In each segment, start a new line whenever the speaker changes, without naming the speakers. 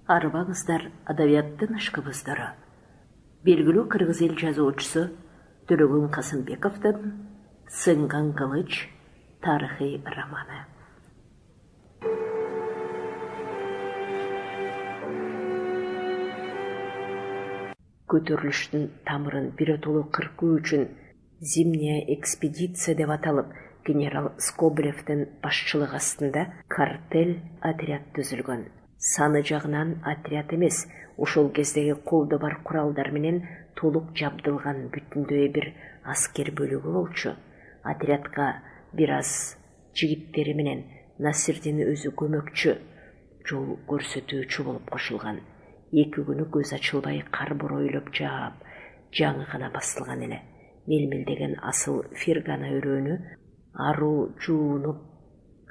Арбаңыздар адабияттын ышкыбыздары. Белгілі қырғыз ел жазуучысы Төлөгөн Касымбековтың «Сынған кылыч» тарихи романы. Көтөрүлүштүн тамырын биротолу кыркуу үчүн зимняя экспедиция деп аталып, генерал Скоблевдин башчылыгы астында картель отряд түзүлгөн. Саны жагынан отряд эмес, ошол кездеги колдо бар куралдар менен толук жабдылган бүтүндөй бир аскер бөлүгү болчу. Отрядка бир аз жигиттери менен Насирдин өзү көмөкчү, жол көрсөтүүчү болуп кошулган. 2 күнү көз ачылбай кар боройлоп жаап, жаңы гана басылган эле. Мелмелдеген асыл фергана өрөөнү аруу жуунуп,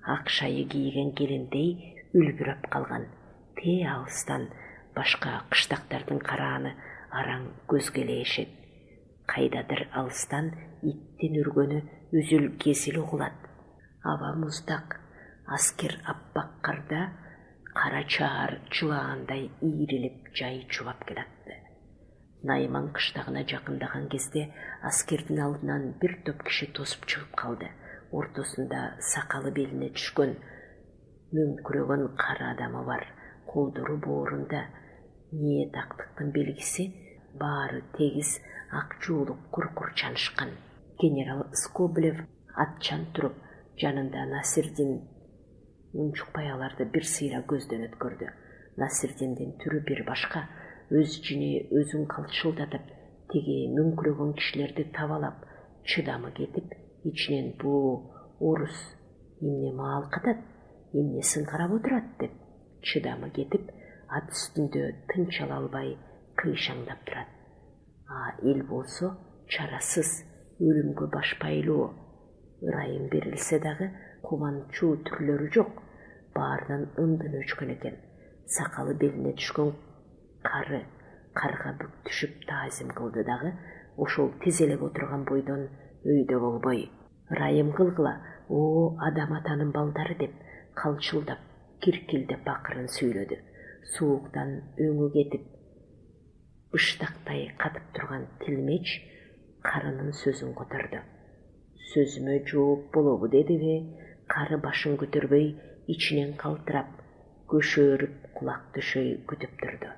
ак шайы кийген келиндей үлбүрөп калган. Те алыстан башка кыштактардын карааны араң көзгө элешет. Кайдадыр алыстан иттин үргөнү үзүл кесил угулат. Аба муздак, аскер аппак карда кара чаар чылагандай ийрилип жай чубап келатты. Найман кыштагына жакындаган кезде аскердин алдынан бир топ киши тосуп чыгып калды. Ортосунда сакалы белине түшкөн, мөңкүрөгөн кара адамы бар. Колдору боорунда ниет актыктын белгиси, баары тегиз ак жуулук куркур чанышкан. Генерал Скоблев атчан туруп, жанында Насирдин унчукпай аларды бир сыйра көздөн өткөрдү. Насирдиндин түрү бир башка, өз жини өзүн калчылдатып, теги мөңкүрөгөн кишилерди табалап, чыдамы кетип, ичинен бу орус эмне маал катат, эмнесин карап отурат деп чыдамы кетип, ат үстүндө тынч ала албай кыйшаңдап турат. Эл болсо чарасыз, өлүмгө баш байлоо. Ырайым берилсе дагы кубанчуу түрлөрү жок. Баарынан ындын өчкөн экен. Сакалы белине түшкөн кары карга бүк түшүп таазим кылды дагы, ошол тизелеп отурган бойдон өйдө болбой. Ырайым кылгыла, о адам атанын балдары деп калчылдап, киркилдеп бакырын сүйлөдү. Сууктан өңү кетип, быштактай катып турган Тилмеч карынын сөзүн которду. Сөзүмө жооп болобу дедиби? Кары башын көтөрбөй, ичинен калтырап, көшөрүп, кулак төшөй күтүп турду.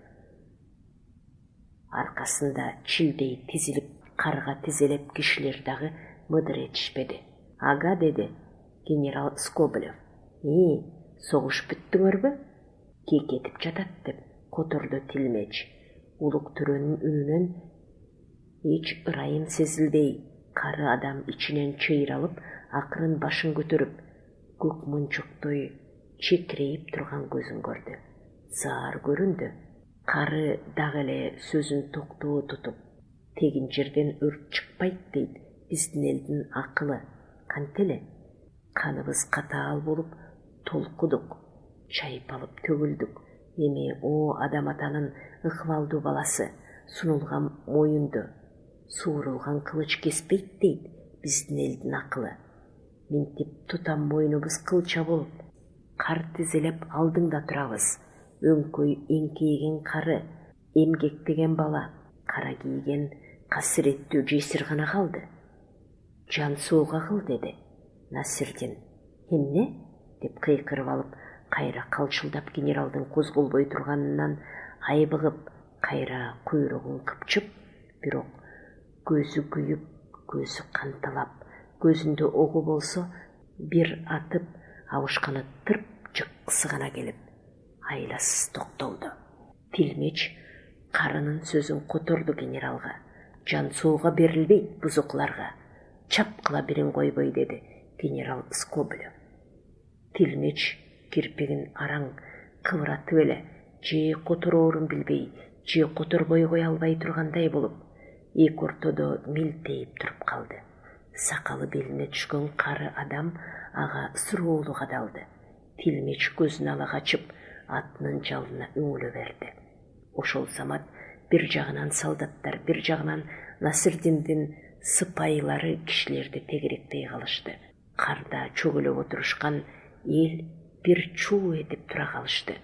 Аркасында чилдей тизилип, карга тизелеп кишилер дагы мыдыр этишпеди. Ага, деди генерал Скоблев. Согуш бүттүңөрбү? Кекетип жатат деп которду Тилмеч. Улук төрөнүн үнүнөн эч ырайым сезилбей, кары адам ичинен чыйралып, акырын башын көтөрүп, көк мунчуктой чекирейип турган көзүн көрдү. Заар көрүндү. Кары дагы эле сөзүн токтоо тутуп, тегин жерден өрт чыкпайт дейт биздин элдин акылы. Кантеле? Каныбыз катаал болуп, толкудук, чайпалып төгүлдүк. Эми о адам атанын ыкмалдуу баласы, сунулган моюнду, суурулган кылыч кеспейт дейт биздин элдин акылы. Минтип тутам мойнубуз кылча болуп, кар тизелеп алдыңда турабыз. Өңкөй эңкейген кары, эмгектеген бала, кара кийген касиреттүү жесир гана калды. Жан сууга кыл, деди Насирдин. Эмне? Деп кыйкырып алып, кайра калчылдап генералдын козголбой турганынан айбыгып, кайра куйругун кыпчып, бирок көзү күйүп, көзү канталап, көзүндө огу болсо бир атып, абышканы тырп жыккысы гана келип, айласыз токтолду. Тилмеч карынын сөзүн которду генералга. Жан сууга берилбейт бузукларга. Чапкыла бирин койбой, деди генерал Скоблев. Тилмеч кирпигин араң кыбыратып эле, же котороорун билбей, же которбой кое албай тургандай болуп, эки ортодо мелтейип туруп калды. Сакалы белине түшкөн кары адам ага суроолуу кадалды. Тилмеч көзүн ала качып, атынын жалына үңүлө берди. Ошол замат бир жагынан солдаттар, бир жагынан Насирдиндин сыпайылары кишилерди тегеректей калышты. Карда чөгөлөп отурушкан эл бир чуу этип тура калышты.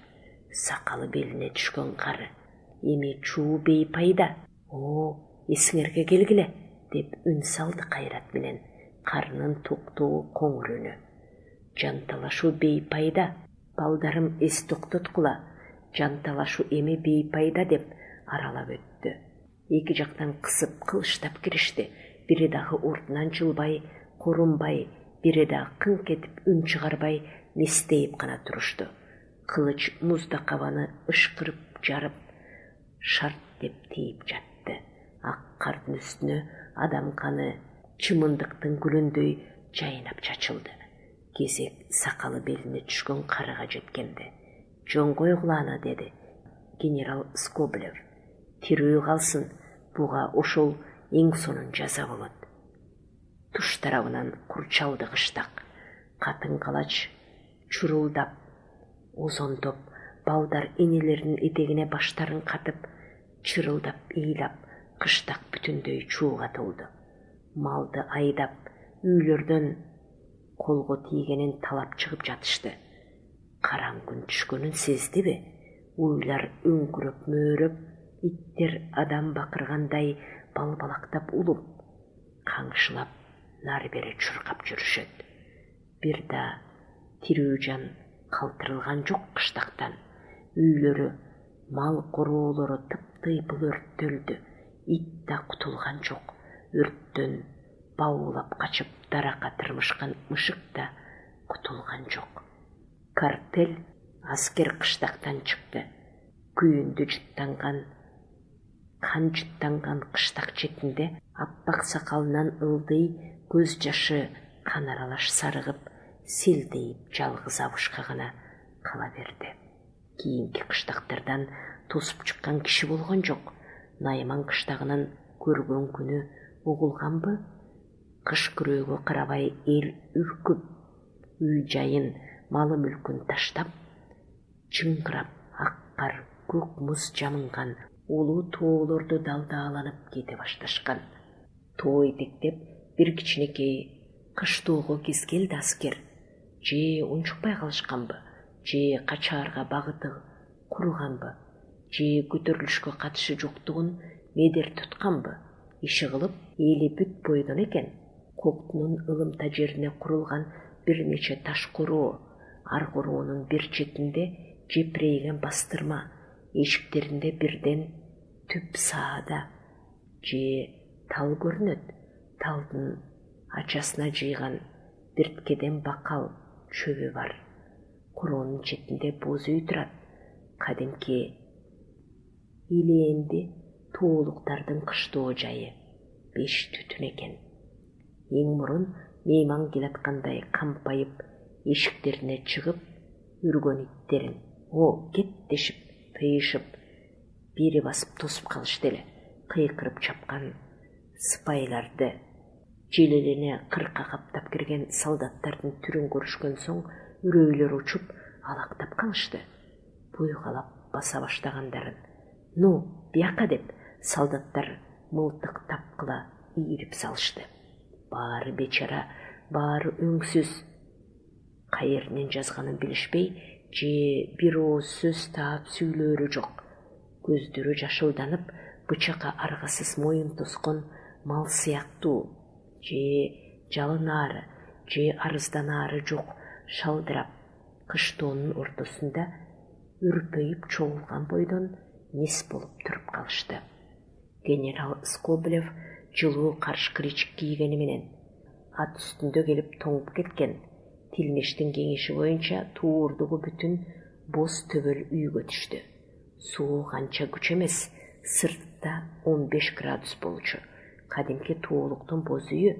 Сақалы беліне түшкен қары. Еме чуу бейпайда. О, есіңерге келгіле, деп үн салды қайрат менен. Қарының тоқтуы қоңыр үні. Жанталашу бейпайда. Балдарым ес тоқтотқыла. Жанталашу еме бейпайда деп аралап өтті. Екі жақтан қысып қылыштап кірішті. Бірі дағы ортынан жылбай, қорынбай, бірі дағы қыңқ етіп үн шығарбай, нестейіп қана тұрышты. Қылыч мұзда қаваны ышқырып, жарып, шарт деп тейіп жатты. Ақ қардың үстіне адам қаны чымындықтың гүліндей жайнап чачылды. Кезек сақалы беліне түшкен қарыға жеткенді. Жон қой құланы, деді генерал Скоблев. Тирүү қалсын, бұға ошол ең сонын жаза болады. Туш тарабынан құрчалды қыштақ. Қатын қалач чурулдап, озондоп, балдар енелерінің етегіне баштарын қатып, чырылдап, ийлап, қыштақ бүтіндей чууға толды. Малды айдап, үйлерден қолғы тигенін талап шығып жатышты. Қараң күн түшкөнін сезді бе? Ойлар өңкүрөп мөрөп, иттер адам бақырғандай балбалақтап улып, қаңшылап, нар бері чұрқап жүрішеді. Бірда тирүү жан қалтырылған жоқ қыштақтан. Үйлері, мал қоролары тып-тыйпыл өрттөлді. Ит та құтылған жоқ. Өрттен баулап қачып дарақа тырмышқан мышық та құтылған жоқ. Картель аскер қыштақтан шықты. Күйінді жұттанған, қан жұттанған қыштақ жетінде аппақ сақалынан ылдый көз жашы қан аралаш сарығып, селдейіп жалғыз абышқа ғана қала берді. Кейінгі қыштақтардан тосып шыққан кіші болған жоқ. Найман қыштағынан көрген күні оғылған бы? Қыш күрегі қарабай ел үркіп, үй жайын, малы мүлкін таштап, чыңғырап, аққар көк мұз жамынған олу тоолорду далдааланып кете башташқан. Той тектеп, бір кичинекей қыш тоого кез келді аскер. Же унчукпай калышкан бы, же качаарга багыты курган бы, же көтөрүлүшкө катышы жоктугун медер туткан бы. Иши кылып, эли бүт бойдон экен. Коктунун ылымта жерине курулган бир нече таш короо, ар короонун бир четинде жепирейген бастырма, эшиктеринде бирден түп саада же тал көрүнөт. Талдын ачасына жыйган бирткеден бакал чөбү бар. Короонун четинде боз үй турат. Кадимки илээнди тоолуктардын кыштоо жайы 5 түтүн экен. Эң мурун мейман келаткандай кампайып эшиктерине чыгып, үргөн иттерин о кет дешип, тыйышып, бири басып тосуп калышты эле. Кыйкырып чапкан сыпайларды, желелене кырка каптап кирген солдаттардын түрүн көрүшкөн соң үрөйлөр учуп, алактап калышты. Буйгалап баса баштагандарын «Ну, бияка» деп солдаттар мылтык тапкыла ийирип салышты. Баары бечара, баары өңсүз. Кайеринен жазганын билишпей, же бир ооз сөз таап сүйлөөрү жок. Көздөрү жашылданып, бычакка аргасыз моюн тоскон мал сыяктуу. Же жалынаары, же арызданаары жок, шалдырап, кыштоонун ортосунда үрпөйүп чогулган бойдон нес болуп туруп калышты. Генерал Скоблев жылуу карш кричик кийгени менен ат үстүндө келип тоңуп кеткен. Тилмештин кеңеши боюнча туурдугу бүтүн боз төбөл үйгө түштү. Суу канча күч эмес, сыртта 15 градус болчу. Кадимки тоолуктун боз үйү,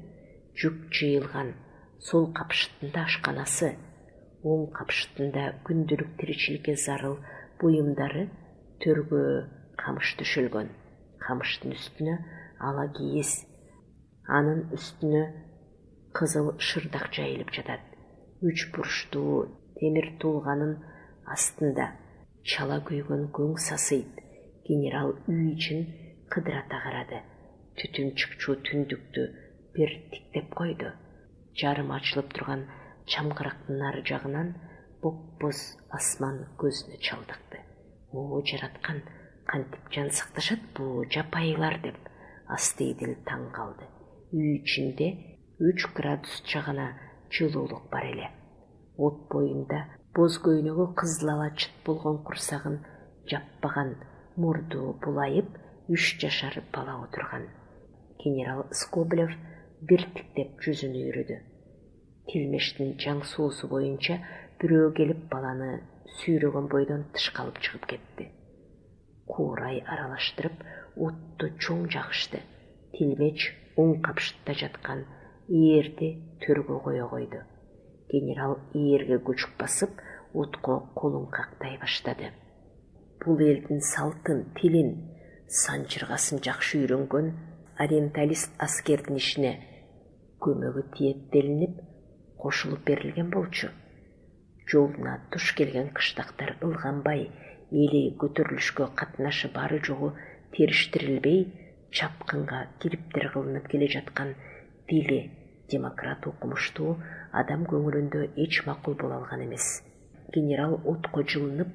жүк жыйылган, сол капшытында ашканасы, оң капшытында күндүлүк тиричиликке зарыл буюмдары, төргө камыш түшүлгөн. Камыштын үстүнө ала кийиз, анын үстүнө кызыл шырдак жайылып жатат. 3 бурчтуу темир тулганын астында чала күйгөн көң сасыйт. Генерал үй ичин кыдырата карады. Түтүн чыкчу түндүктү бир тиктеп койду. Жарым ачылып турган чамгырактын нары жагынан боп-боз асман көзүнө чалдыкты. О жараткан, кантип жан сакташат бу жапайылар деп Астейдил таң калды. Үй ичинде 3 градус чагана жылуулук бар эле. От боюнда боз көйнөгү кызыл ала чыт болгон курсагын жаппаган, мурду булайып 3 жашар бала отурган. Генерал Скоблев биртиктеп жүзүн үйрүдү. Тилмештин жаң соосу боюнча бирөө келип баланы сүйрөгөн бойдон тышкалып чыгып кетти. Куурай аралаштырып отту чоң жакышты. Тилмеч оң капшытта жаткан ээрди төргө кое койду. Генерал ээрге көчүк басып, отко колун кактай баштады. Бул элдин салтын, тилин, санчыргасын жакшы үйрөнгөн ориенталист аскердин ишине көмөгү тиет делинип, кошулуп берилген болчу. Жолуна туш келген кыштактар ылганбай, эли көтөрүлүшкө катнашы бары жогу териштирилбей, чапкынга кириптер кылынып келе жаткан дили демократ окумуштуу адам көңүлүндө эч макул боло алган эмес. Генерал отко жылынып,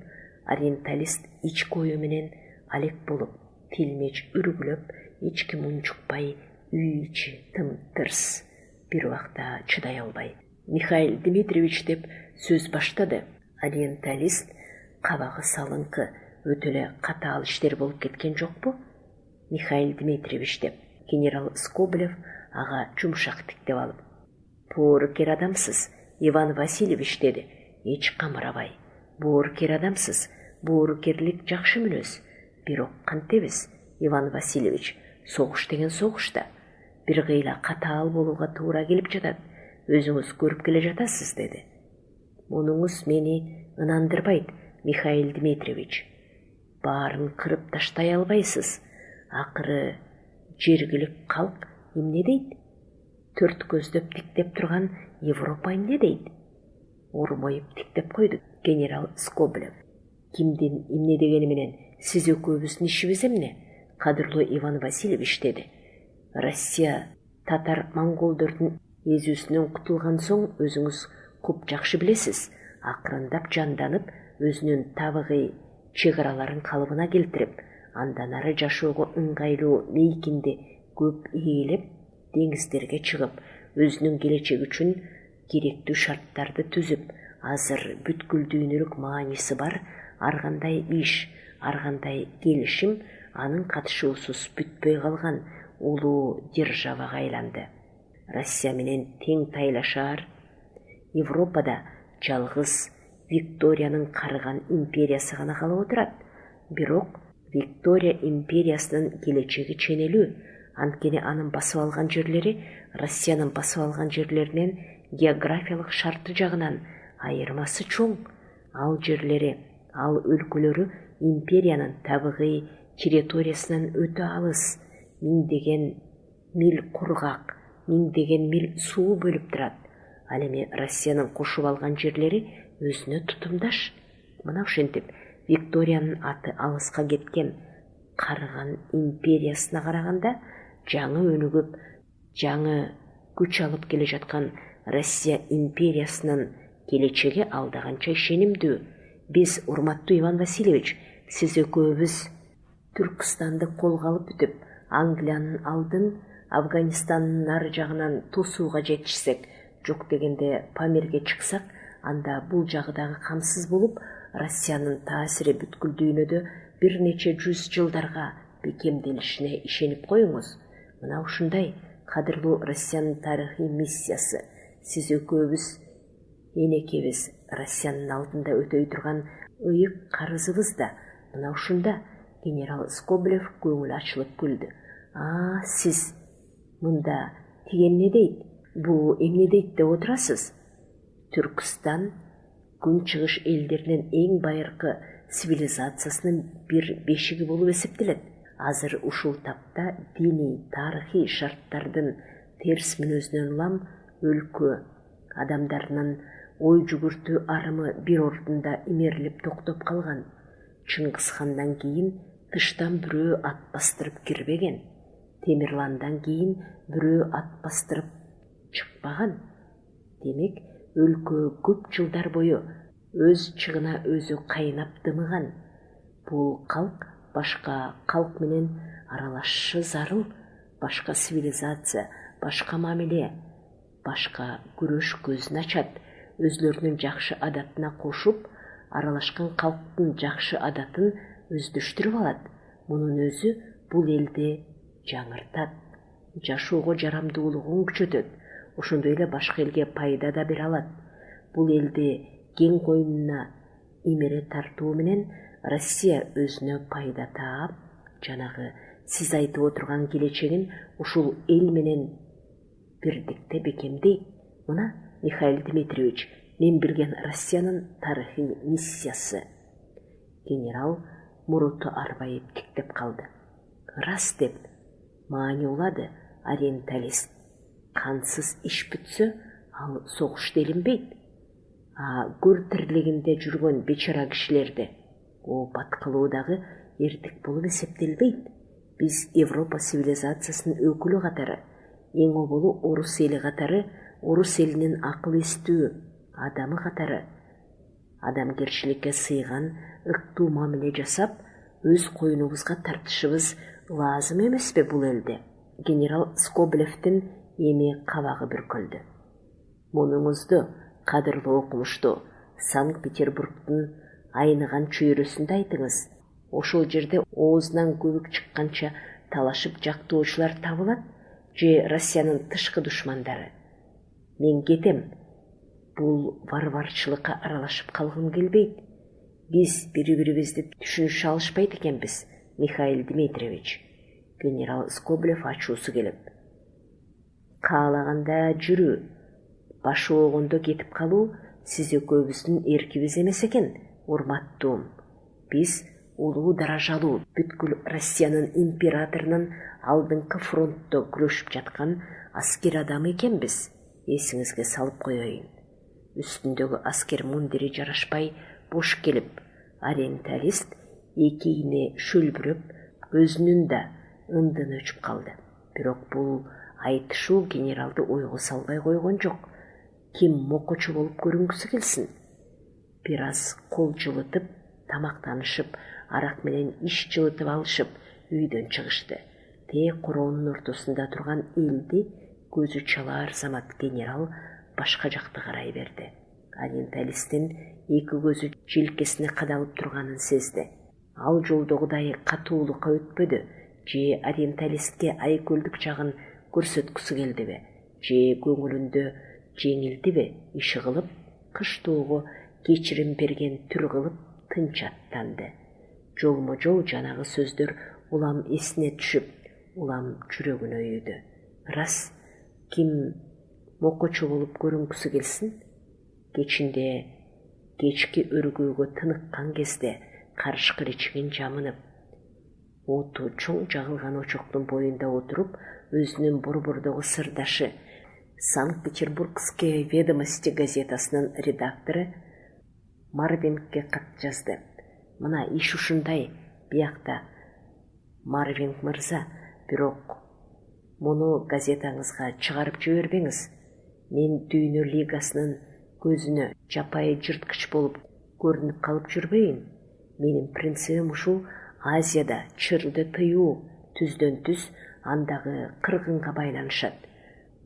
ориенталист ички ою менен алек болуп, тилмеч үргүлөп, эч ким унчукпай, үй ичи тым-тырс. Бир убакта чыдай албай: «Михаил Дмитриевич» деп сөз баштады. Ориенталист кабагы салыңкы, өтө эле катаал иштер болуп кеткен жокпу? «Михаил Дмитриевич» деп генерал Скоблев ага жумшак тиктеп алып: «Боорукер адамсыз, Иван Васильевич» деди, эч камырабай. «Боорукер адамсыз, боорукерлик жакшы мүнөз. Бирок кантебиз, Иван Васильевич, согуш деген согушта. Бир кыйла катаал болууга туура келип жатат. Өзүңүз көрүп келе жатасыз» деди. «Мунуңуз мени ынандырбайт, Михаил Дмитриевич. Баарын кырып таштай албайсыз. Акыры жергилик калк эмне дейт? Төрт көздөп тиктеп турган Европа эмне дейт?» Ормоюп тиктеп койду генерал Скоблев. «Кимдин эмне дегени менен сиз экөөбүздүн ишибиз эмне, кадырлуу Иван Васильевич?» деди. «Россия татар-монголдордун эзүүсүнөн кутулган соң өзүңүз куп жакшы билесиз, акырындап жанданып, өзүнүн табыгый чек араларын калыбына келтирип, андан ары жашоого ыңгайлуу мейкинди көп ээлеп, деңиздерге чыгып, өзүнүн келечеги үчүн керектүү шарттарды түзүп, азыр бүткүл дүйнөлүк мааниси бар ар кандай иш, ар кандай келишим анын катышуусуз бүтпөй калган улуу державага айланды. Россия менен тең тайлашаар, Европада жалгыз Викториянын карыган империясы гана калып отурат. Бирок Виктория империясынын келечеги ченелүү, анткени анын басып алган жерлери Россиянын басып алган жерлеринен географиялык шарты жагынан айырмасы чоң. Ал жерлери, ал өлкөлөрү империянын табыгый территориясынан өтө алыс. Миңдеген миль кургак, миңдеген миль суу бөлүп турат. Ал эми Россиянын кошуп алган жерлери өзүнө тутумдаш. Мына ошентип Викториянын аты алыска кеткен карыган империясына караганда жаңы өнүгүп, жаңы күч алып келе жаткан Россия империясынын келечеги алдаганча ишенимдүү. Биз, урматтуу Иван Васильевич, сиз экөөбүз Түркстанды колго алып бүтүп, Англиянын алдын Афганистанын нары жагынан тосууга жетишсек, жок дегенде Памирге чыксак, анда бул жагы дагы камсыз болуп, Россиянын таасири бүткүл дүйнөдө бир нече жүз жылдарга бекемделишине ишенип коюңуз. Мына ушундай кадырлуу Россиянын тарыхый миссиясы. Сиз экөөбүз энекебиз, Россиянын алдында өтөй турган ыйык карызыбыз да мына ушунда. Генерал Скоблев көңүл ачылып күлдү. Сиз мында тиген эмне дейт, бул эмне дейт деп отурасыз? Түркстан күнчыгыш элдеринин эң байыркы цивилизациясынын бир бешиги болуп эсептелет. Азыр ушул тапта диний, тарыхый шарттардын терс мүнөзүнөн улам өлкө адамдарынын ой жүгүртүү арымы бир ордунда имерилип токтоп калган. Чыңгызхандан кийин тыштан бирөө ат бастырып кирбеген. Темирландан кийин бирөө ат бастырып чыкпаган. Демек, өлкө көп жылдар бою өз чыгына өзү кайнап дымыган. Бул калк башка калк менен аралашышы зарыл, башка цивилизация, башка мамиле, башка күрөш көзүн ачат, өзлөрүнүн жакшы адатына кошуп, аралашкан калктын жакшы адатын өздөштүрүп алат. Мунун өзү бул элди жаңыртат, жашоого жарамдуулугун күчөтөт, ошондой эле башка элге пайда да бере алат. Бул элди кең коюнуна имере тартуу менен Россия өзүнө пайда таап, жанагы сиз айтып отурган келечегин ушул эл менен бирдикте бекемдейт. Мына, Михаил Дмитриевич, мен билген Россиянын тарыхый миссиясы. Генерал муруту арбайып тиктеп калды. Рас деп маани улады ориенталист. Кансыз иш бүтсө, ал согуш делинбейт. Көр тирлигинде жүргөн бечара кишилерди оопат кылуу дагы эртек болуп эсептелбейт. Биз Европа цивилизациясынын өкүлү катары, эң оболу орус эли катары, орус элинин акыл эстүү адамы катары адамгерчиликке сыйган ыктуу мамиле жасап, өз коюнубузга тартышыбыз лазым эмеспи бул элде? Генерал Скоблевдин эми кабагы бүркөлдү. Мунуңузду, кадырлуу окумуштуу, Санкт-Петербургдун айныган чөйрөсүндө айтыңыз. Ошол жерде оозунан көбүк чыкканча талашып жактоочулар табылат, же Россиянын тышкы душмандары? Мен кетем. Бул варварчылыкка аралашып калгым келбейт. Биз бири-бирибизди түшүнүшө алышпайт экенбиз, Михаил Дмитриевич. Генерал Скоблев ачуусу келип. Каалаганда жүрүү, башы оогондо кетип калуу сиз экөөбүздүн эркибиз эмес экен, урматтуум. Биз улуу даражалуу бүткүл Россиянын императорунун алдыңкы фронтто күрөшүп жаткан аскер адамы экенбиз. Эсиңизге салып коеюн. Үстүндөгү аскер мундири жарашпай бош келип, ориенталист экийине шөлбүрөп, өзүнүн да ындын өчүп калды. Бирок бул айтышуу генералды ойго салбай койгон жок. Ким мокочу болуп көрүнгүсү келсин? Бир аз кол жылытып, тамактанышып, арак менен иш жылытып алышып, үйдөн чыгышты. Короонун ортосунда турган элди көзү чалаар замат генерал башка жакты карай берди. Ориенталисттин эки көзү желкесине кадалып турганын сезди. Ал жолдогудай катуулукка өтпөдү, же ориенталистке айкөлдүк жагын көрсөткүсү келдиби, же көңүлүндө жеңилдиби, иши кылып, кыштоого кечирим берген түр кылып тынч аттанды. Жолмо-жол жанагы сөздөр улам эсине түшүп, улам жүрөгүнө үйдү. Рас, ким мокочу болуп көрүнгүсү келсин? Кечинде кечки өргөөгө тыныккан кезде карышкы ичигин жамынып, оту чоң жагылган очоктун боюнда отуруп, өзүнүн борбордогу сырдашы, Санкт-Петербургские ведомости газетасынын редактору Марвингке кат жазды. Мына иш ушундай, биякта. Марвинг мырза, бирок муну газетаңызга чыгарып жибербеңиз. Мен Дүйнө лигасынын көзүнө жапайы жырткыч болуп көрүнүп калып жүрбөйүн. Менин принцибим ушул: Азияда чырды тыюу, түздөн түз андагы кыргынга байланышат.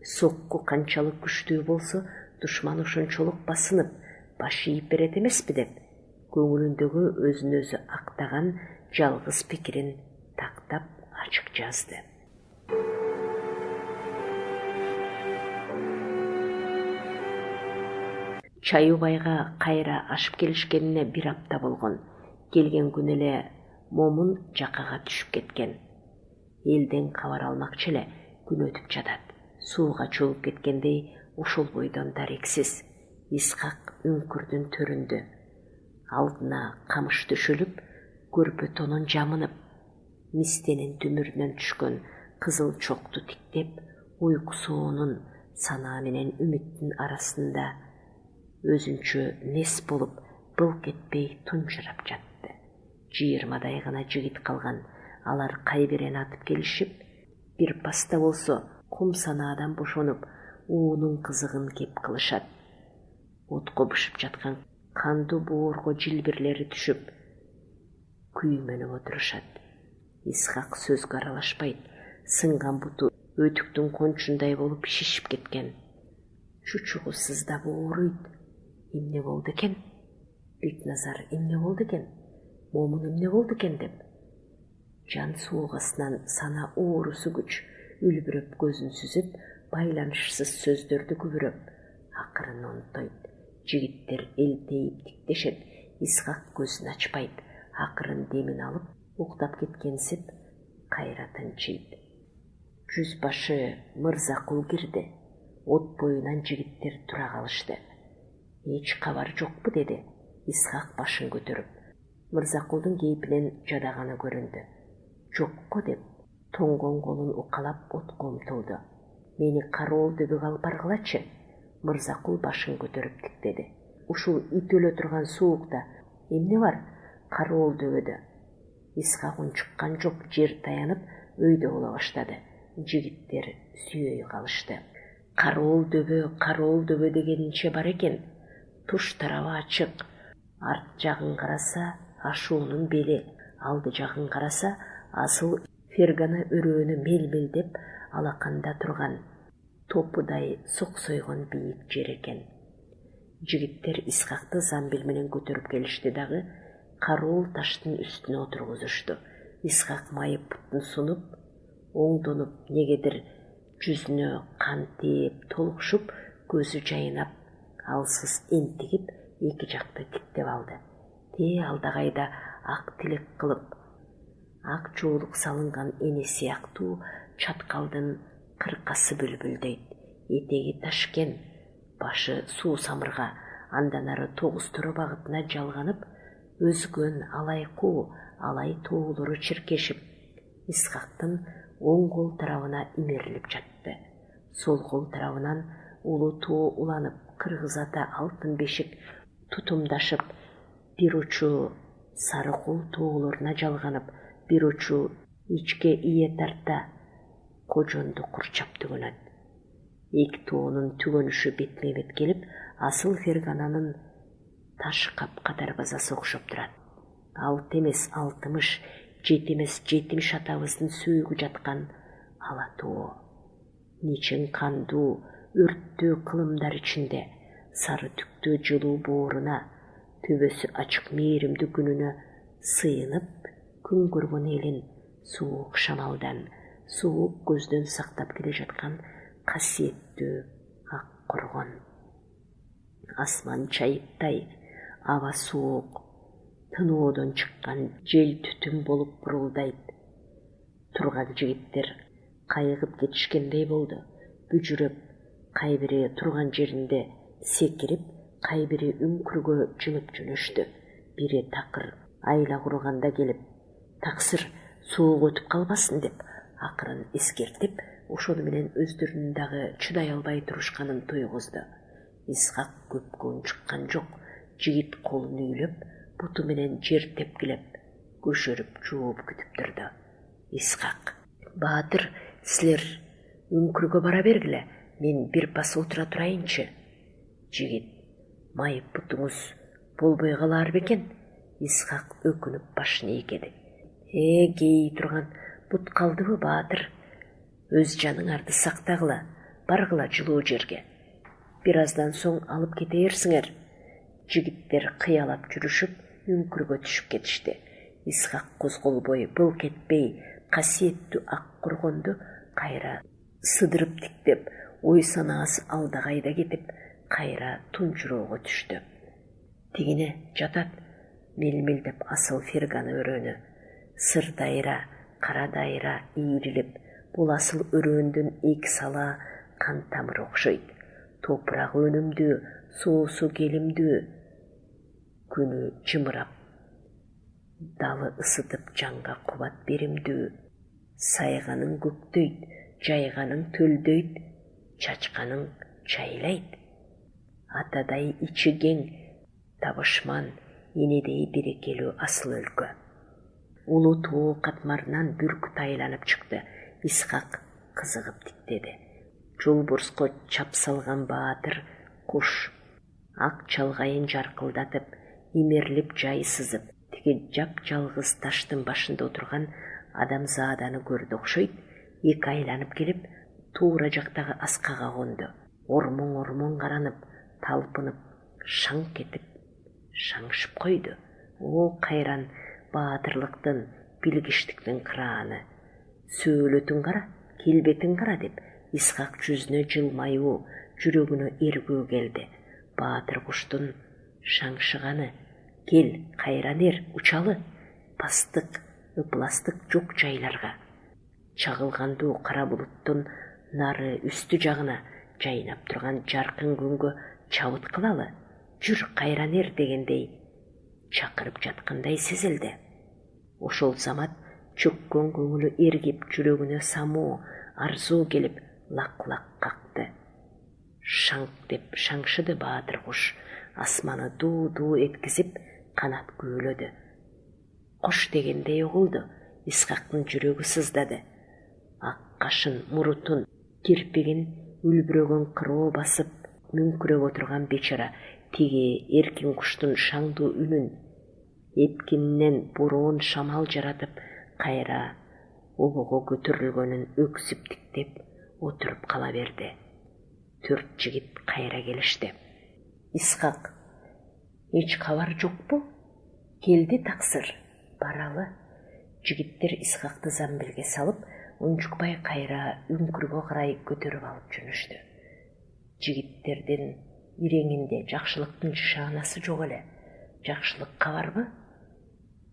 Сокку канчалык күчтүү болсо, душман ошончолук басынып, баш ийип берет эмеспи деп, көңүлүндөгү өзүн өзү актаган жалгыз пикирин тактап ачык жазды. Чаюбайга кайра ашып келишкенине бир апта болгон. Келген күнү эле момун жакага түшүп кеткен. Элден кабар алмакчы эле күн өтүп жатат. Сууга чөгүп кеткендей ошол бойдон дарексиз. Исхак үңкүрдүн төрүндө. Алдына камыш төшөлүп, көрпө тонун жамынып, мистенин түмүрүнөн түшкөн кызыл чокту тиктеп, уйку соонун санаа менен үмүттүн арасында өзүнчө нес болуп, былк этпей тунжурап жатты. 20 гана жигит калган. Алар кайберен атып келишип, бир паста болсо кум санаадан бошонуп, уунун кызыгын кеп кылышат. Отко бышып жаткан кандуу боорго жилбирлери түшүп, күйменіп отырышат. Исхак сөзгө аралашпайт. Сынған буту өтүктүн кончундай болуп шишип кеткен. Чучугу сыздап ооруйт. Эмне болду экен? Бекназар эмне болду экен? Момун эмне болду экен деп. Жан суугасынан сана оорусу күч үлбүрөп көзүн сүзүп, байланышсыз сөздөрдү күбүрөп, акырын онтойт. Жигиттер элтейип тиктешет. Исхак көзүн ачпайт. Акырын демин алып, уктап кеткенсип, кайра тынчыйт. Жүзбашы Мырзакул кирди. От боюнан жигиттер тура калышты. Эч кабар жокпу деди Исхак башын көтөрүп. Мырзакулдун кейпинен жадаганы көрүндү. Жокко деп тоңгон колун укалап отко умтулду. Мени кароол дөбөгө алып баргылачы. Мырзакул башын көтөрүп тиктеди. Ушул ит өлө турган суукта эмне бар? Кароол дөбөдө. Исхак унчуккан жок, жер таянып өйдө боло баштады. Жигиттер сүйөй калышты. Кароол дөбө дегенинче бар экен. Туш тарабы ачык. Арт жагын караса ашуунун бели, алды жагын караса асыл фергана өрөөнү мел-мелдеп алаканда турган топудай соксойгон бийик жер экен. Жигиттер Исхакты замбил менен көтөрүп келишти дагы кароол таштын үстүнө отургузушту. Исхак майып бутун сунуп, оңдонуп, негедир жүзүнө кан тээп, толукшуп, көзү жайнап, алсыз энтигип, эки жакты тиктеп алды. Алдагайда ак тилек кылып, ак жоолук салынган эне сыяктуу чаткалдын кыркасы бүлбүлдөйт. Этеги ташкен, башы суу самырга, андан ары тогуз төрө багытына жалганып, өзгөн алайкуу, алай тоолору чиркешип, Исхактын оң кол тарабына имерилип жатты. Сол кол тарабынан улуу тоо уланып, кыргыз ата алтын бешик тутумдашып, бир учу сары кол тоолоруна жалганып, бир учу ичке ие тарта кожонду курчап түгөнөт. Эки тоонун түгөнүшү бетме-бет келип, асыл фергананын таш капка дарбазасы окшоп турат. Алты эмес 60, жети эмес 70 атабыздын сүйүгү жаткан ала тоо. Ничен кандуу, өрттүү кылымдар ичинде, сары түктүү жылуу бооруна, төбөсү ачык мээримдүү күнүнө сыйынып, күн көргөн элин суук шамалдан, суук көздөн сактап келе жаткан касиеттүү ак коргон. Асман чайыттай, аба суук, тыноодон чыккан жел түтүн болуп бурулдайт. Турган жигиттер кайыгып кетишкендей болду. Бүжүрөп, кайбири турган жеринде секирип, кайбири үңкүргө жымып жөнөштү. Бири такыр айла курганда келип, таксыр суук өтүп калбасын деп, акырын эскертип, ошону менен өздөрүнүн дагы чыдай албай турушканын тойгозду. Исхак көпкө унчуккан жок. Жигит колун үйлөп, буту менен жер тепкилеп, көшөрүп жууп күтүп турду. Исхак: "Баатыр, силер үңкүргө бара бергиле, мен бир пас отура турайынчы." Жигит: "Майып бутуңуз болбой калаар бекен?" Исхак өкүнүп башын ийкеди. Кей турган бут калдыбы, баатыр? Өз жаныңарды сактагыла, баргыла жылуу жерге. Бир аздан соң алып кетээрсиңер. Жигиттер кыялап жүрүшүп, үңкүргө түшүп кетишти. Исхак козголбой, былк этпей, касиеттүү ак коргонду кайра сыдырып тиктеп, ой санаасы алдагайда кетип, кайра тунжуроого түштү. Тигине жатат, мел-мелдеп асыл фергана өрөөнү. Сыр дайра, кара дайра ийрилип, бул асыл өрөөндүн эки сала кан тамыры окшойт. Топурак өнүмдүү, соосу келимдүү. Күнү жымырап, далы ысытып жанга кубат беримдүү. Сайганың көктөйт, жайганың төлдөйт, чачканың чайлайт. Атадай ичи кең, табышман, энедей берекелүү асыл өлкө. Улуу тоо катмарынан бүркүт айланып чыкты. Исхак кызыгып тиктеди. Жолборско чап салган баатыр куш ак чалгайын жаркылдатып, имерлип жай сызып тиги жап-жалгыз таштын башында отурган адамзааданы көрдү окшойт. Эки айланып келип, туура жактагы аскага конду. Ормоң каранып, талпынып, шаңк этип, шаңшып койду. О, кайран баатырлыктын, билгиштиктин кырааны. Сөөлөтүн кара, келбетин кара деп, Исхак жүзүнө жылмаюу, жүрөгүнө эргүү келди. Баатыр куштун шаңшыганы. Кел, кайран учалы, бастык, ыпластык жок жайларга. Чагылгандуу кара булуттун нары үстү жагына жайнап турган жаркын күнгө чабыт кылалы. Жүр, кайран дегендей чакырып жаткандай сезилди. Ошол замат чөккөн көңүлү эргип, жүрөгүнө самуу, арзуу келип, лак-лак какты. Шаңк деп шаңшыды баатыр куш, асманы дуу-дуу эткизип, канат күүлөдү. Кош дегендей угулду, Исхактын жүрөгү сыздады. Ак кашын, мурутун, кирпигин үлбүрөгөн кыроо басып, мүңкүрөп отурган бечара тиги эркин куштун шаңдуу үнүн, эпкининен бороон шамал жаратып, кайра обого көтөрүлгөнүн өксүп тиктеп отуруп кала берди. 4 жигит кайра келишти. Исхак: эч кабар жокпу? Келди таксыр, баралы. Жигиттер Исхакты замбилге салып, унчукпай кайра үңкүргө карай көтөрүп алып жөнөштү. Жигиттердин иреңинде жакшылыктын шаанасы жок эле. Жакшылык кабарбы?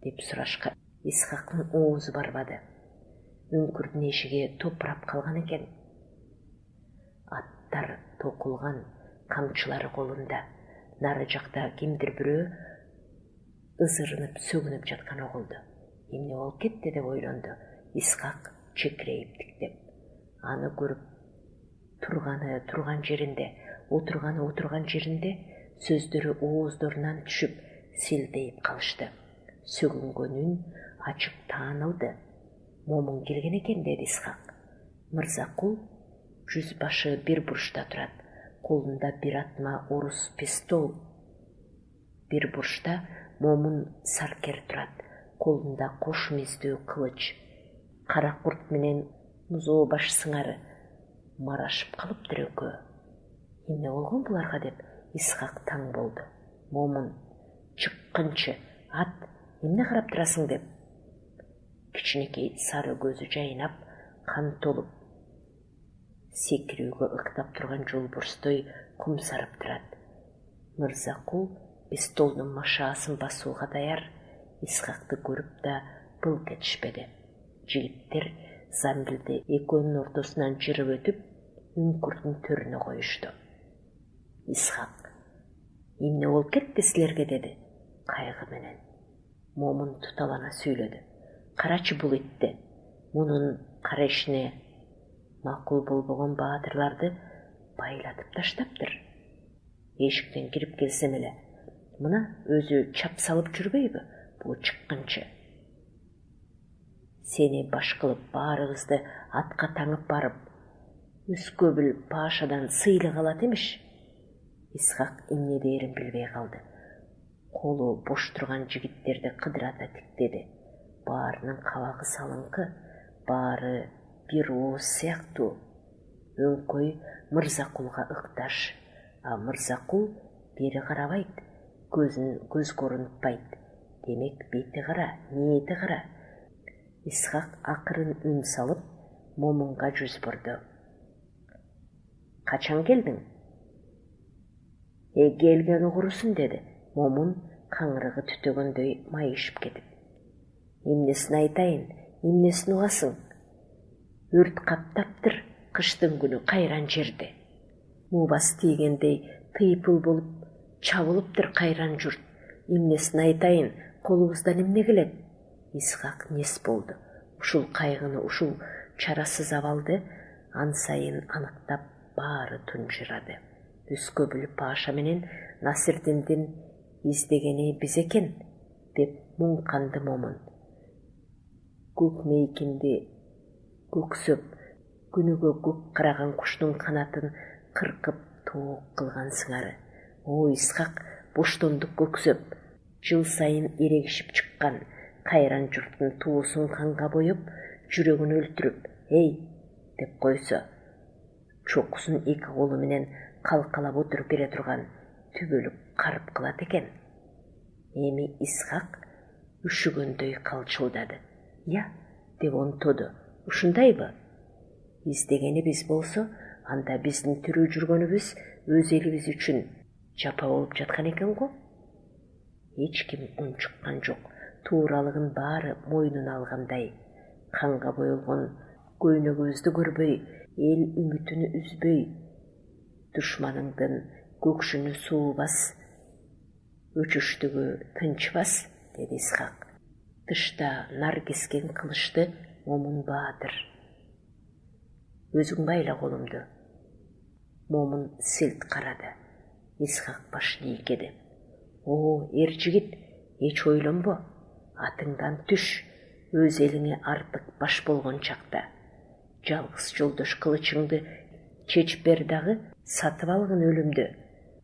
Деп сурашка Исхактын оозу барбады. Үңкүрдүн эшиги топурап калган экен. Аттар токулган, камчылары колунда. Нары жакта кимдир бирөө ызырынып, сөгүнүп жаткан угулду. Эмне болуп кетти деп ойлонду. Исхак чекирейип тиктеп. Аны көрүп, турган жеринде, отурган жеринде сөздөрү ооздорунан түшүп, силдейип калышты. Сөгүнгөн үн ачык таанылды. Момун келген экен, деди Исхак. Мырзакул жүз башы бир бурчта турат. Колунда бир атма орус пистол. Бир бурчта момун саркер турат. Колунда кош миздүү кылыч. Кара курт менен музоо баш сыңары марашып калыптыр экөө. Эмне болгон буларга деп Исхак таң болду. Момун: чыккынчы, ат, эмне карап турасың деп. Кичинекей сары көзү жайнап, кан толуп, секирүүгө ыктап турган жолбурстой кумсарып турат. Мырзакул пистолдун машаасын басууга даяр. Исхакты көрүп да былк этишпеди. Жигиттер замбилди экөөнүн ортосунан жырып өтүп, үңкүрдүн төрүнө коюшту. Исхак: эмне болуп кетти силерге, деди кайгы менен. Момун туталана сүйлөдү. Карачы бул итти. Мунун кара ишине макул болбогон баатырларды байлатып таштаптыр. Эшиктен кирип келсем эле, мына өзү чап салып жүрбөйбү бул чыккынчы. Сени баш кылып, баарыбызды атка таңып барып, Үскөбүл пашадан сыйлык алат эмиш. Исхак эмне дээрин билбей калды. Колу бош турган жигиттерди кыдырата тиктеди. Баарынын кабагы салыңкы, баары бир ооз сыяктуу. Өңкөй Мырзакулга ыкташ, а Мырзакул бери карабайт, көз көрүнүппайт. Демек бети кара, ниети кара. Исхак акырын үн салып, момунга жүз бурду. Качан келдиң? Келген угурусун, деди. Момун каңырыгы түтөгөндөй майышып кетип. Эмнесин айтайын, эмнесин угасың? Өрт каптаптыр кыштын күнү кайран жерди. Муубасы тийгендей тыйпыл болуп, чабылыптыр кайран журт. Эмнесин айтайын, колубуздан эмне келет? Исхак нес болду. Ушул кайгыны, ушул чарасыз абалды ан сайын аныктап баары тунжурады. Үскөбүл паша менен Насирдиндин издегени биз экен, деп муңканды момун. Көк мейкинди көксөп, күнүгө көк караган куштун канатын кыркып тооп кылган сыңары. О, Исхак боштондук көксөп, Жыл сайын ерегішіп шыққан қайран жұрттың туысын қанға бойып, жүрегін өлтіріп, «Ей!» деп қойса, чоқысын екі қолы менен қалқалап отырып бере тұрған түбөлүк қарып қылат екен. Эми Исхак үшігөндөй қалчылдады. «Я!» деп онтоды. «Ушундайбы? Издегени биз болсо, анда биздин тирүү жүргөнүбүз өз элибиз үчүн жапа болуп жаткан экен го?» Эч ким унчуккан жок. Тууралыгын баары мойнуна алгандай, канга боелгон көйнөгөбүздү көрбөй, эл үмүтүнү үзбөй, душманыңдын көкшүнү суубас, өчүштүгү тынчбас, деди Исхак. Тышта нар кескен кылычты Момун баатыр. Өзүң байла колумду. Момун силт карады. Исхак башын ийкеди. «О, эр жигит, эч ойлонбо. Атыңдан түш, өз элиңе артык баш болгон чакта. Жалгыз жолдош кылычыңды чечип бер дагы, сатып алгын өлүмдү,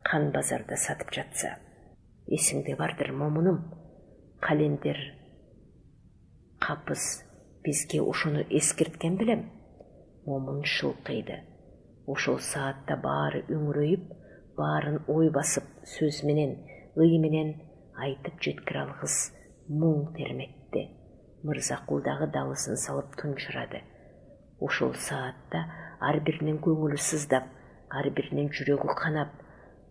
кан базарда сатып жатса. Эсиңде бардыр, Момунум, календер капыс бизге ушуну эскерткен билем». Момун шылкыйды. Ошол саатта баары үңүрөйүп, баарын ой басып, сөз менен, ый менен айтып жеткире алгыс муң терметти. Мырзакулдагы далысын салып тунчурады. Ошол саатта ар биринин көңүлү сыздап, ар биринин жүрөгү канап,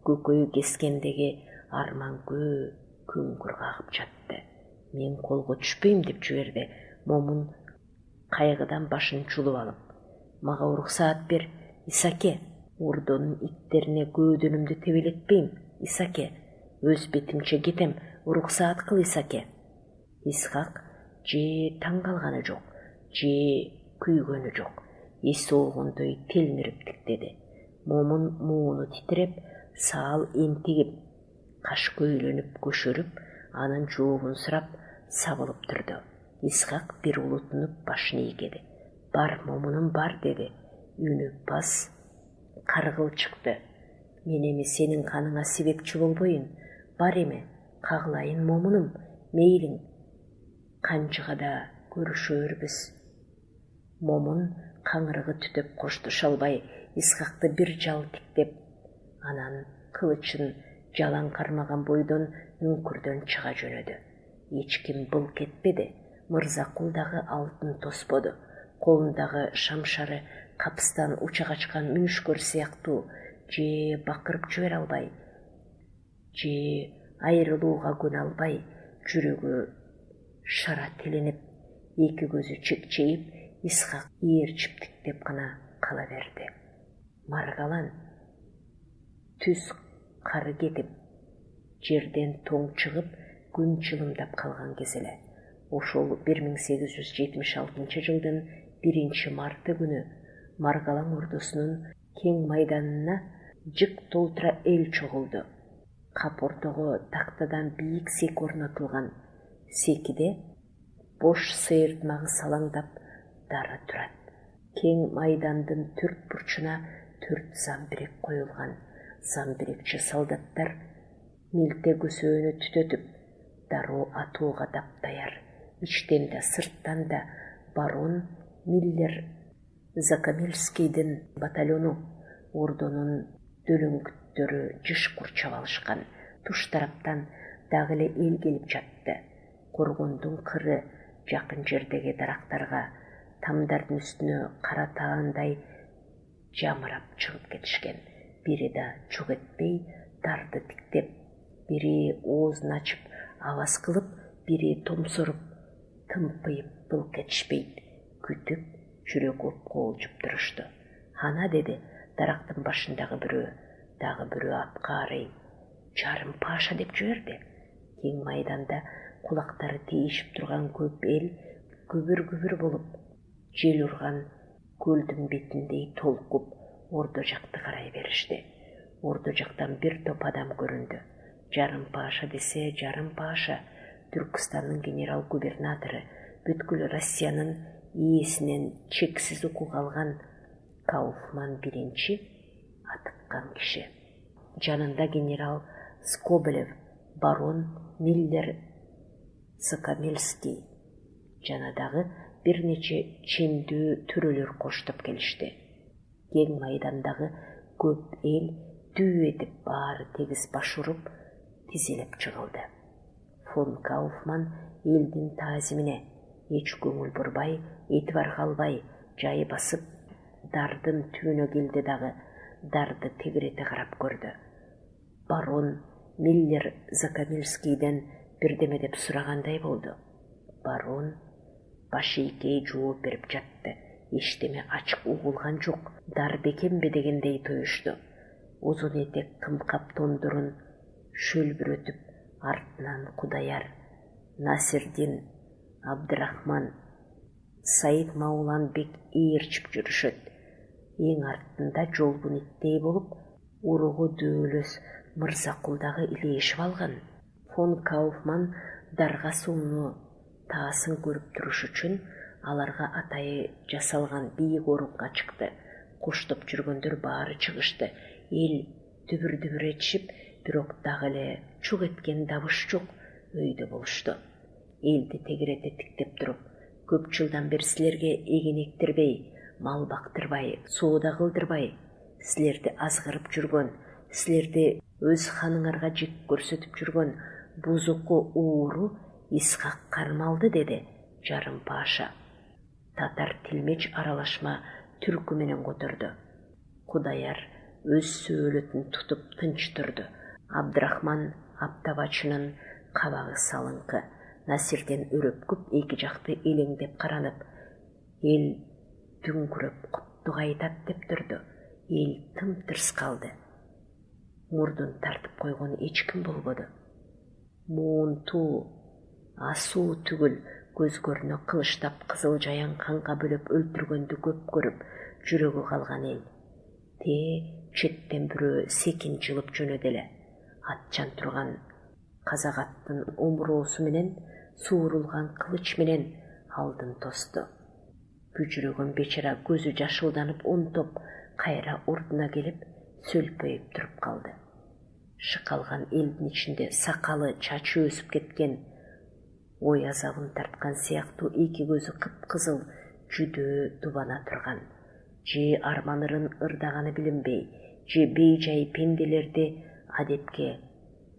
көкөйү кескендеги арман күңгүр кагып жатты. «Мен колго түшпөйм» деп жиберди Момун, кайгыдан башын чулуп алып. «Мага уруксаат бер, Исаке. Ордонун иттерине көөдөнүмдү тебелетпейм, Исаке. Өз бетимче кетем, уруксаат кыл, Исаке». Исхак же таң калганы жок, же күйгөнү жок. Эси болгондой телмирип тиктеди. Момун мууну титиреп, саал энтигип, каш көйлөнүп көшөрүп, анын жообун сурап, сабылып турду. Исхак бир улутунуп башын ийкеди. «Бар, Момунум, бар», деди. Үнү бас каргыл чыкты. «Мен эми сенин каныңа себепчи болбойм. Бар эми, кагылайын, Момунум, мейлиң. Канчыга да көрүшөрбүз». Момун каңырыгы түтөп коштошо албай, Исхакты бир жал тиктеп, анан кылычын жалаң кармаган бойдон үңкүрдөн чыга жөнөдү. Эч ким былк этпеди. Мырзакул дагы алдын тосподу. Колундагы шамшары капыстан уча качкан мүнүшкөр сыяктуу, же бакырып жибере албай, же айрылууга көнө албай, жүрөгү шара теленип, эки көзү чекчейип, Исхак ээрчип тиктеп гана кала берди. Маргалан түз кары кетип, жерден тоң чыгып, күн чылымдап калган кез эле. Ошол 1876 жылдын 1 марты күнү Маргалаң ордусунун кең майданына жык толтура эл чогулду. Кап ортого тактадан бийик сек орнотулган. Секиде бош сыйыртмагы салаңдап дары турат. Кең майдандын төрт бурчуна 4 замбирек коюлган. Замбирекчи солдаттар милте көсөөнү түтөтүп, дароо атууга даптаяр. Ичтен да сырттан да барон Миллер Закамельскийдин батальону, ордонун дөлөңкүттөрү жыш курчап алышкан. Туш тараптан дагы эле эл келип жатты. Коргондун кыры жакын жердеги дарактарга тамдардын үстүнө кара таандай жамырап чыгып кетишкен. Бири да чук этпей дарды тиктеп, бири оозун ачып аваз кылып, бири томсоруп, тымпыйып былк этишпейт. Күтүп, жүрөк кобулжуп турушту. «Ана», деди дарактын башындагы бирөө, дагы бирөө апкаарый. «Жарым паша» деп жиберди. Кең майданда кулактары тийишип турган көп эл күбүр болуп, жел урган көлдүн бетиндей толкуп, ордо жакты карай беришти. Ордо жактан бир топ адам көрүндү. «Жарым паша» десе, жарым паша. Түркстандын генерал-губернатору, бүткүл Россиянын ээсинен чексиз укук алган Кауфман биринчи атыккан киши. Жанында генерал Скобелев, барон Миллер Закамельский жанадағы бір нече чендүү төрөлөр коштоп келишти. Кең майдандағы көп эл дүү етіп бары тегіс баш уруп тизилеп чыгылды. Фон Кауфман элдин таазимине эч көңүл бурбай, этибар калбай, жайы басып, дардын түбүнө келди дагы, дарды тегирете карап көрдү. Барон Миллер Закамельскийден бирдеме деп сурагандай болду. Барон баш ийкей жооп берип жатты. Эчтеме ачык угулган жок, дар бекембе дегендей тоюшту. Узун этек кымкап тондурун шөлбүрөтүп, артынан Кудаяр, Насирдин, Абдрахман, Саид Мауланбек ээрчип жүрүшөт. Эң артында жолбун иттей болуп, уругу дөөлөс Мырзакулдагы илешип алган. Фон Кауфман дарга сууну таасын көрүп туруш үчүн аларга атайы жасалган бийик орунга чыкты. Коштоп жүргөндөр баары чыгышты. Эл дүбүр-дүбүр этишип, бирок дагы эле чук эткен дабыш жок өйдө болушту. Элди тегирете тиктеп туруп, көп жылдан бери силерге эгин эктирбей, мал бактырбай, соода кылдырбай, силерди азгырып жүргөн, силерди өз ханыңарга жек көрсөтүп жүргөн бузуку ууру Исхак кармалды, деди жарым паша. Татар тилмеч аралашма түркү менен которду. Кудаяр өз сөөлөтүн тутуп тынч турду. Абдрахман аптабачынын кабагы салыңкы. Насирден өрөпкүп эки жакты элеңдеп каранып, эл дүңкүрөп куттук айтат деп турду. Эл тым-тырс калды. Мурдун тартып койгон эч ким болбоду. Муунтуу, асуу түгүл, көзгөрүнө кылычтап кызыл жаян канга бөлөп өлтүргөндү көп көрүп, жүрөгү калган эл. Четтен бирөө секин жылып жөнөдү эле. Атчан турган казак аттын омуроосу менен, суурулган кылыч менен алдын тосту. Бүжүрөгөн бечара көзү жашылданып онтоп, кайра ордуна келип, сөлпөйүп туруп калды. Шыкалган элдин ичинде сакалы, чачы өсүп кеткен, ой азабын тарткан сыяктуу эки көзү кыпкызыл, жүдөө дубана турган. Же арманырын ырдаганы билинбей, же бейжай пенделерди адепке,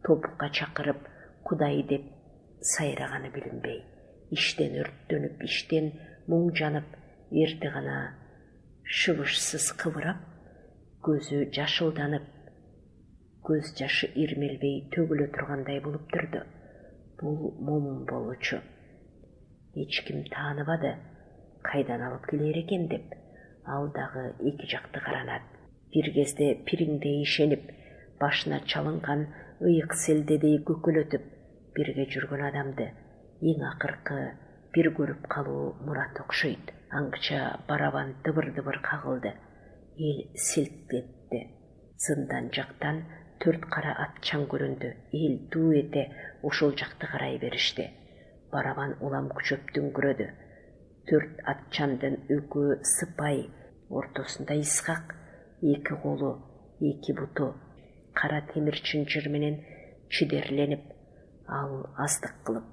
тобукка чакырып, Кудай деп сайраганы билинбей, иштен өрттөнүп, иштен муң жанып, эрте гана шыбышсыз кыбырап, көзү жашылданып, көз жашы ирмелбей төгүлө тургандай болуп турду. Бул момун болчу. Эч ким тааныбады, кайдан алып келер экен деп. Ал дагы эки жакты каранат. Бир кезде пириңдей ишенип, башына чалынган ыйык селдедей көкөлөтүп, бирге жүргөн адамды эң акыркы бир көрүп калуу мурат окшойт. Аңча барабан дыбыр-дыбыр кагылды. Эл силт этти. Зындан жактан 4 кара атчан көрүндү. Эл дуу эте ошол жакты карай беришти. Барабан улам күчөп дүңкүрөдү. 4 атчандын экөө сыпай, ортосунда Исхак, эки колу, эки буту, кара темир чынжыр менен чидерленип, ал аздык кылып,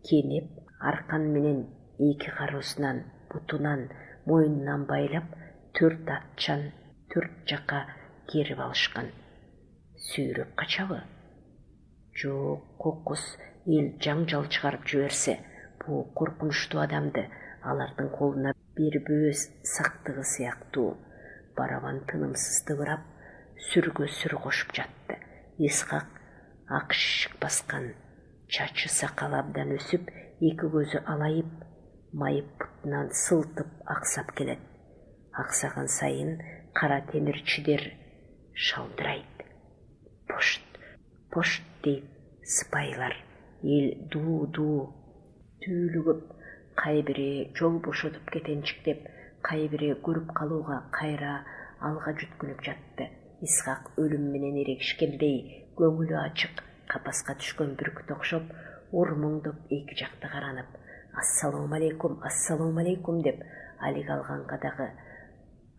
кенеп, аркан менен эки кароосунан, бутунан, мойнунан байлап, 4 атчан 4 жака керип алышкан. Сүйрөп качабы? Жок, кокус, эл жаңжал чыгарып жиберсе, бул коркунучтуу адамды алардын колуна бербөөс сактыгы сыяктуу. Барабан тынымсыз дыбырап, сүргө сүр кошуп жатты. Исхак ак шишик баскан, чачы сакалы абдан өсүп, эки көзү алайып, майып бутунан сылтып аксап келет. Аксаган сайын кара темир чидер шалдырайт. Пошт, пошт дейт сыпайлар. Эл дуу-дуу түүлүгүп, кайбири жол бошотуп кетенчиктеп, кайбири көрүп калууга кайра алга жүткүнүп жатты. Исхак өлүм менен эрегишкендей, көңүлү ачык, капаска түшкөн бүркүт окшоп, ормоңдоп эки жакты каранып, ассалому алейкум деп,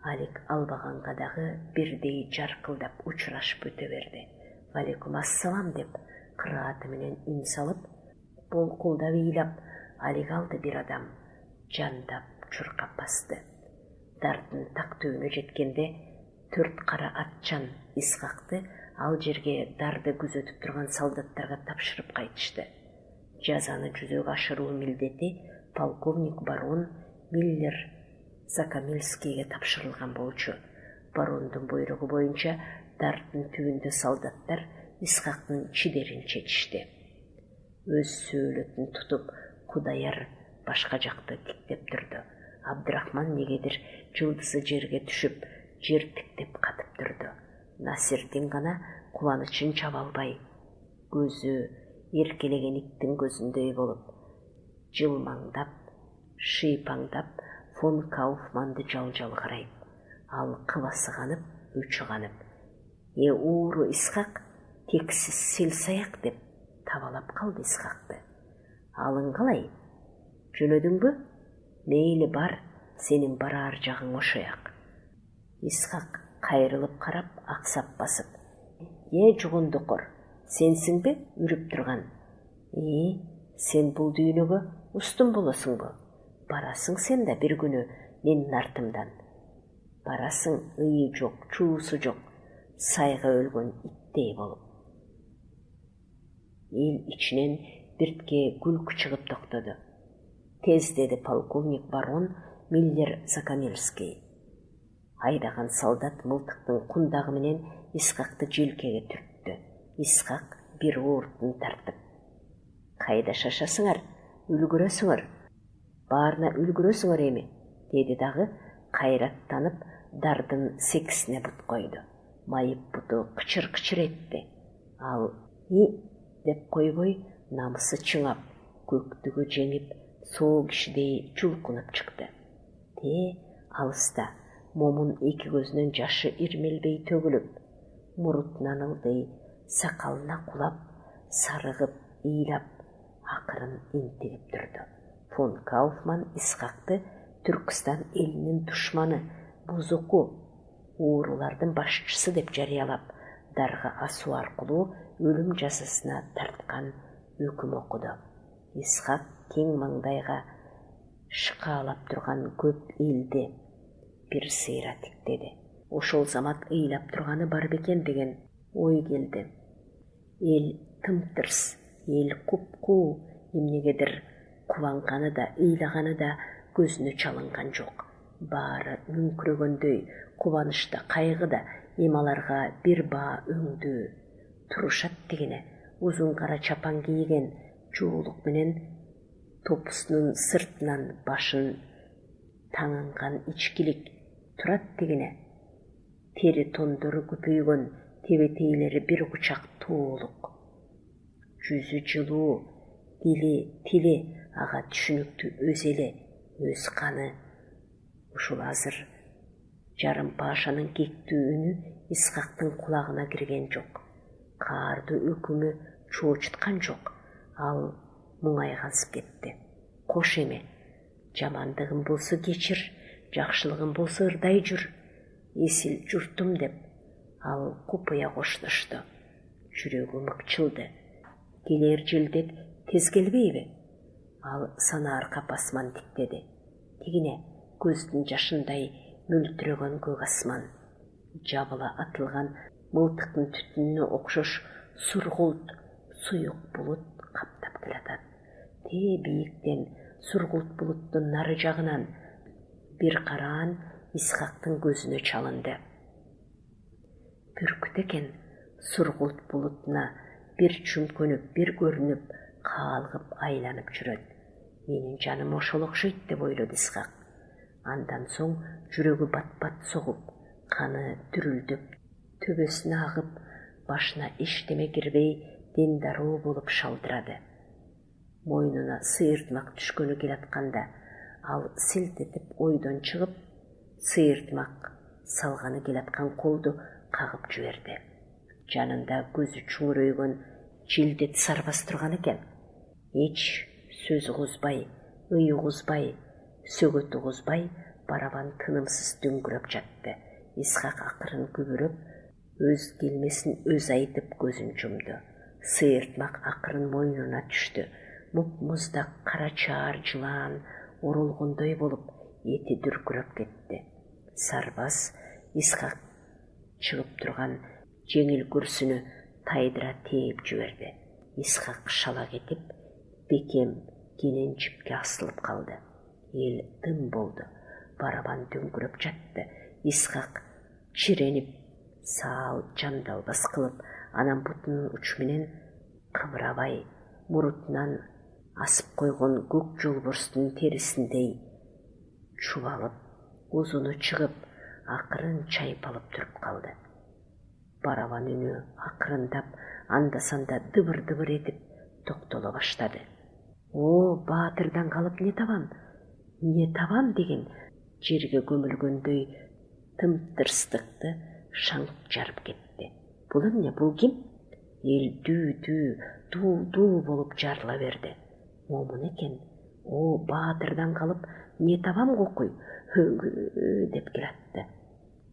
алик албаганга дагы бирдей жаркылдап учурашып өтө берди. Валейкум ассалам деп кырааты менен үн салып, болкулдап ыйлап, алига алды бир адам жандап чуркап басты. Дардын так түбүнө жеткенде 4 кара атчан Исхакты ал жерге дарды күзөтүп турган солдаттарга тапшырып кайтышты. Жазаны жүзөгө ашыруу милдети полковник барон Миллер Закамельскийге тапшырылган болчу. Барондун буйругу боюнча дардын түбүндө солдаттар Исхактын чидерин чечишти. Өз сөөлөтүн тутуп, Кудаяр башка жакты тиктеп турду. Абдрахман негедир жылдызы жерге түшүп, жер тиктеп катып турду. Насирдин гана кубанычын чаба албай, көзү эркелеген иттин көзүндөй болуп, жылмаңдап, шыйпаңдап фон Кауфманды жал-жал карайт. Ал кыбасы канып, өчү канып. Ууру Исхак, тексиз селсаяк деп табалап калды Исхакты. Алың калай? Жөнөдүңбү? Мейли бар, сенин барар жагың ошояк. Исхак кайрылып карап, аксап басып. Жугундукур, сенсиңби үрүп турган? Сен бул дүйнөгө устун болосуңбу? Барасың сен да бир күнү менин артымдан. Барасың ыйы жок, чуусу жок, сайга өлгөн иттей болуп. Эл ичинен биртке күлкү чыгып токтоду. Тез, деди полковник барон Миллер Закамельский. Айдаган солдат мылтыктын кундагы менен Исхакты желкеге түрттү. Исхак бир оортун тартып. Кайда шашасыңар? Үлгүрөсүңөр. Баарына үлгүрөсүңөр эми, деди дагы, кайраттанып, дардын секисине бут койду. Майып буту кычыр-кычыр этти. Ал деп койбой, намысы чыңап, көктүгү жеңип, соо кишидей чулкунуп чыкты. Алыста момун эки көзүнөн жашы ирмелбей төгүлүп, мурутунан ылдый, сакалына кулап, сарыгып, ыйлап, акырын интигип турду. Фон Кауфман Исхакты Түркстан элинин душманы, бузуку, уурулардын башчысы деп жарыялап, дарга асуу аркылуу өлүм жазасына тарткан өкүм окуду. Исхак кең маңдайга шыкаалап турган көп элди бир сыйра тиктеди. Ошол замат ыйлап турганы бар бекен деген ой келди. Эл тымтырс, эл куп-куу, эмнегедир кубанганы да, ыйлаганы да көзүнө чалынган жок. Баары мүңкүрөгөндөй, кубанычта, кайгыда, эми аларга бир баа өңдүү турушат дегене. Узун кара чапан кийген, жуулук менен топусунун сыртынан башын таңынган ичкилик турат дегене. Тери тондору көпөйгөн, тебетейлери бир кучак тоолук. Жүзү жылуу, тили ага түшүнүктүү өз эли, өз каны. Ушул азыр жарым пашанын кектүү үнү Исхактын кулагына кирген жок. Каардуу өкүмү чоочуткан жок. Ал муңайгансып кетти. Кош эме, жамандыгың болсо кечир, жакшылыгың болсо ырдай жүр. Эсил журтум деп ал купуя коштошту. Жүрөгү мыкчылды. Келер жылдек тез келбейби? Ал санаарка басман тиктеди. Тигине көздүн жашындай мөлтүрөгөн көк асман. Жабыла атылган мылтыктын түтүнүнө окшош сургулт, суюк булут каптап келатат. Бийиктен сургулт булуттун нары жагынан бир караан Исхактын көзүнө чалынды. Бүркүт экен, сургулт булутуна бир чүмкөнүп, бир көрүнүп, каалгып айланып жүрөт. Менин жаным ошол окшойт деп ойлоду Исхак. Андан соң жүрөгү бат-бат согуп, каны дүрүлдөп, төбөсүнө агып, башына эчтеме кирбей, дендароо болуп шалдырады. Мойнуна сыйыртмак түшкөнү келатканда, ал селт этип ойдон чыгып, сыйыртмак салганы келаткан колду кагып жиберди. Жанында көзү чуңурөйгөн жилдет сарбаз турган экен. Эч сөз угузбай, ый угузбай, сөгөт угузбай, барабан тынымсыз дөңгүрөп жатты. Исхак акырын күбүрөп, өз келмесин өз айтып көзүн жумду. Сыйыртмак акырын мойнуна түштү. Муп-муздак кара чаар жылаан оролгондой болуп, эти дүркүрөп кетти. Сарбаз Исхак чыгып турган жеңил күрсүнү тайдыра тээп жиберди. Исхак шала кетип, бекем кенен жипке асылып калды. Эл тым болду. Барабан дөңгүрөп жатты. Исхак чиренип, саал жандалбас кылып, анан бутунун учу менен кыбырабай, мурутунан асып койгон көк жолборстун терисиндей чубалып, узуну чыгып, акырын чайпалып туруп калды. Барабан үнү акырындап, анда-санда дыбыр-дыбыр этип токтоло баштады. О, баатырдан калып не табам? Не табам деген жерге көмүлгөндөй тымтырстыкты шаңып жарып кетти. Бул эмне, бул ким? Эл дүү-дүү, дуу-дуу болуп жарыла берди. Момун экен. О, баатырдан калып не табам кокуй, деп келатты.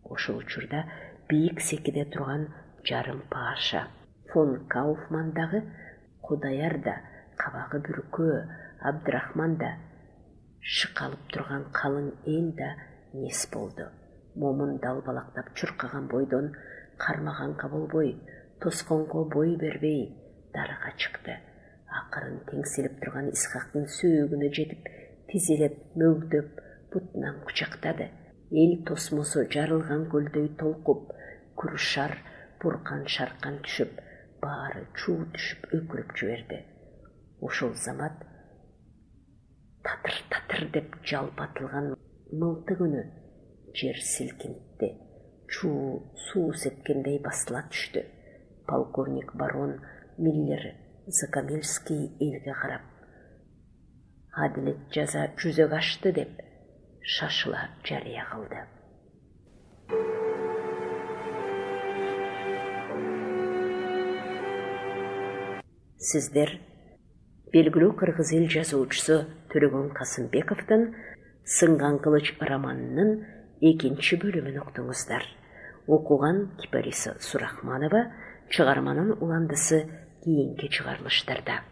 Ошол учурда бийик секиде турган жарым пааша фон Кауфман дагы, Кудаяр да, кабагы бүркөө Абдрахман да, шыкалып турган калың эл да нес болду. Момун далбалактап чуркаган бойдон кармаганга болбой, тосконго бой бербей дарыга чыкты. Акырын теңселип турган Исхактын сөөгүнө жетип, тизелеп, мөгдөп, бутунан кучактады. Эл тосмосу жарылган көлдөй толкуп, курушар, буркан шаркан түшүп, баары чуу түшүп өкүрүп жиберди. Ошол замат татыр-татыр деп жалпатылган мылтык үнү жер силкинтти. Чуу суу сепкендей басыла түштү. Полковник барон Миллер Закамельский элге карап, адилет жаза жүзөк ашты деп шашыла жарыя кылды. Сиздер белгилүү кыргыз эл жазуучусу Төлөгөн Касымбековдун «Сынган кылыч» романынын 2 бөлүмүн уктуңуздар. Окуган Кипариса Сурахманова, чыгарманын уландысы кийинки чыгарылыштарда.